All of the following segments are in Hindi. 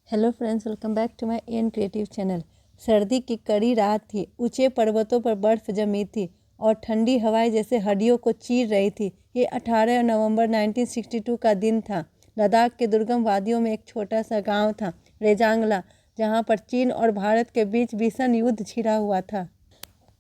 Hello friends, welcome back to my N creative channel. सर्दी की कड़ी रात थी। ऊंचे पर्वतों पर बर्फ़ जमी थी और ठंडी हवाएं जैसे हड्डियों को चीर रही थी। ये 18 नवंबर 1962 का दिन था। लद्दाख के दुर्गम वादियों में एक छोटा सा गांव था, रेजांगला, जहां पर चीन और भारत के बीच भीषण युद्ध छिड़ा हुआ था।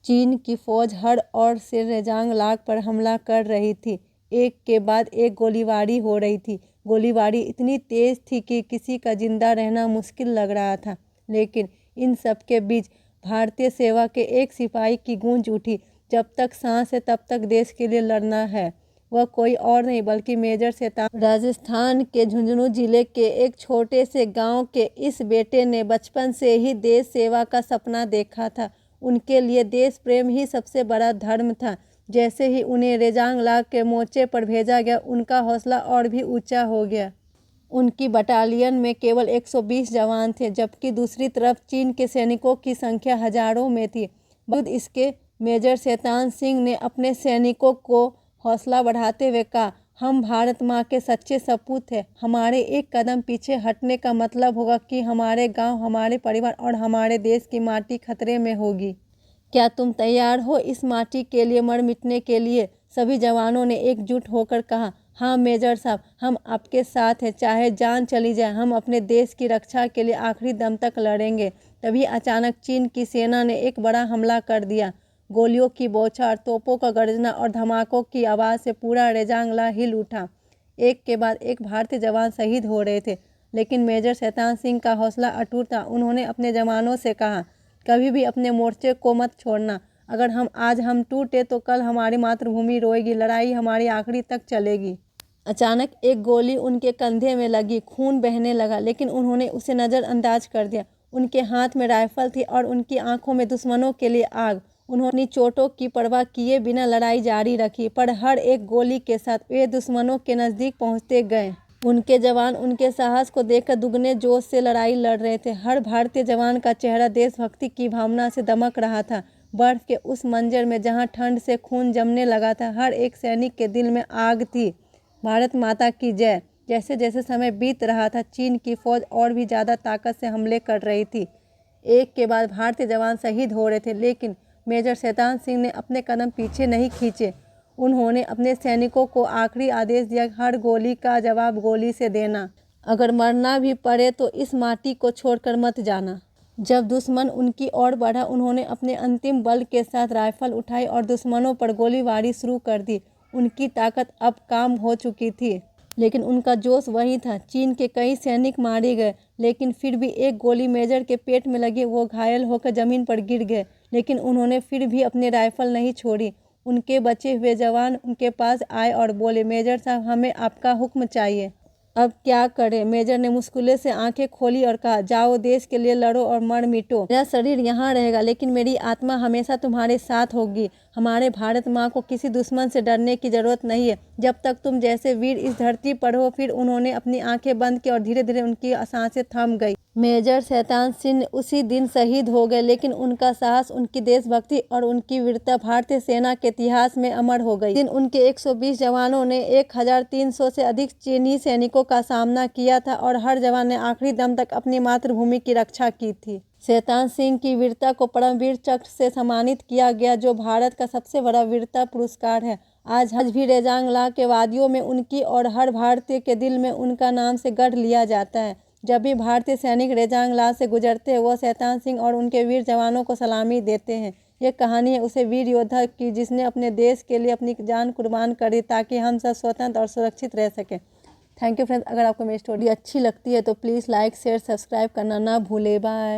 चीन की फौज हर ओर से रेजांगला पर हमला कर रही थी। एक के बाद एक गोलीबारी हो रही थी। गोलीबारी इतनी तेज़ थी कि किसी का जिंदा रहना मुश्किल लग रहा था। लेकिन इन सब के बीच भारतीय सेवा के एक सिपाही की गूंज उठी, जब तक सांस है तब तक देश के लिए लड़ना है। वह कोई और नहीं बल्कि मेजर शैतान। राजस्थान के झुंझुनू जिले के एक छोटे से गांव के इस बेटे ने बचपन से ही देश सेवा का सपना देखा था। उनके लिए देश प्रेम ही सबसे बड़ा धर्म था। जैसे ही उन्हें रेजांगला के मोर्चे पर भेजा गया, उनका हौसला और भी ऊंचा हो गया। उनकी बटालियन में केवल 120 जवान थे, जबकि दूसरी तरफ चीन के सैनिकों की संख्या हजारों में थी। बावजूद इसके मेजर शैतान सिंह ने अपने सैनिकों को हौसला बढ़ाते हुए कहा, हम भारत माँ के सच्चे सपूत हैं। हमारे एक कदम पीछे हटने का मतलब होगा कि हमारे गांव, हमारे परिवार और हमारे देश की माटी खतरे में होगी। क्या तुम तैयार हो इस माटी के लिए मर मिटने के लिए? सभी जवानों ने एकजुट होकर कहा, हाँ मेजर साहब, हम आपके साथ हैं। चाहे जान चली जाए, हम अपने देश की रक्षा के लिए आखिरी दम तक लड़ेंगे। तभी अचानक चीन की सेना ने एक बड़ा हमला कर दिया। गोलियों की बौछार, तोपों का गर्जना और धमाकों की आवाज़ से पूरा रेजांगला हिल उठा। एक के बाद एक भारतीय जवान शहीद हो रहे थे, लेकिन मेजर शैतान सिंह का हौसला अटूट था। उन्होंने अपने जवानों से कहा, कभी भी अपने मोर्चे को मत छोड़ना। अगर आज हम टूटे तो कल हमारी मातृभूमि रोएगी। लड़ाई हमारी आखिरी तक चलेगी। अचानक एक गोली उनके कंधे में लगी। खून बहने लगा, लेकिन उन्होंने उसे नज़रअंदाज कर दिया। उनके हाथ में राइफल थी और उनकी आंखों में दुश्मनों के लिए आग। उन्होंने चोटों की परवाह किए बिना लड़ाई जारी रखी, पर हर एक गोली के साथ वे दुश्मनों के नज़दीक पहुंचते गए। उनके जवान उनके साहस को देखकर दुगने जोश से लड़ाई लड़ रहे थे। हर भारतीय जवान का चेहरा देशभक्ति की भावना से दमक रहा था। बर्फ के उस मंजर में जहां ठंड से खून जमने लगा था, हर एक सैनिक के दिल में आग थी। भारत माता की जय। जैसे जैसे समय बीत रहा था, चीन की फौज और भी ज़्यादा ताकत से हमले कर रही थी। एक के बाद भारतीय जवान शहीद हो रहे थे, लेकिन मेजर शैतान सिंह ने अपने कदम पीछे नहीं खींचे। उन्होंने अपने सैनिकों को आखिरी आदेश दिया, हर गोली का जवाब गोली से देना। अगर मरना भी पड़े तो इस माटी को छोड़कर मत जाना। जब दुश्मन उनकी ओर बढ़ा, उन्होंने अपने अंतिम बल के साथ राइफल उठाई और दुश्मनों पर गोलीबारी शुरू कर दी। उनकी ताकत अब काम हो चुकी थी, लेकिन उनका जोश वही था। चीन के कई सैनिक मारे गए, लेकिन फिर भी एक गोली मेजर के पेट में लगी। वो घायल होकर जमीन पर गिर गए, लेकिन उन्होंने फिर भी अपनी राइफल नहीं छोड़ी। उनके बचे हुए जवान उनके पास आए और बोले, मेजर साहब, हमें आपका हुक्म चाहिए। अब क्या करें? मेजर ने मुश्किल से आंखें खोली और कहा, जाओ, देश के लिए लड़ो और मर मिटो। मेरा शरीर यहाँ रहेगा, लेकिन मेरी आत्मा हमेशा तुम्हारे साथ होगी। हमारे भारत माँ को किसी दुश्मन से डरने की जरूरत नहीं है, जब तक तुम जैसे वीर इस धरती पर हो। फिर उन्होंने अपनी आंखें बंद की और धीरे धीरे उनकी सांसें थम गई। मेजर शैतान सिंह उसी दिन शहीद हो गए, लेकिन उनका साहस, उनकी देशभक्ति और उनकी वीरता भारतीय सेना के इतिहास में अमर हो गई। दिन उनके 120 जवानों ने 1300 से अधिक चीनी सैनिकों का सामना किया था और हर जवान ने आखिरी दम तक अपनी मातृभूमि की रक्षा की थी। शैतान सिंह की वीरता को परमवीर चक्र से सम्मानित किया गया, जो भारत का सबसे बड़ा वीरता पुरस्कार है। आज भी रेजांगला के वादियों में उनकी और हर भारतीय के दिल में उनका नाम से गढ़ लिया जाता है। जब भी भारतीय सैनिक रेजांगला से गुजरते हैं, वह शैतान सिंह और उनके वीर जवानों को सलामी देते हैं। ये कहानी है उसे वीर योद्धा की, जिसने अपने देश के लिए अपनी जान कुर्बान कर दी, ताकि हम सब स्वतंत्र और सुरक्षित रह सकें। Thank you friends. अगर आपको मेरी स्टोरी अच्छी लगती है तो प्लीज़ लाइक, शेयर, सब्सक्राइब करना ना भूलें। बाय।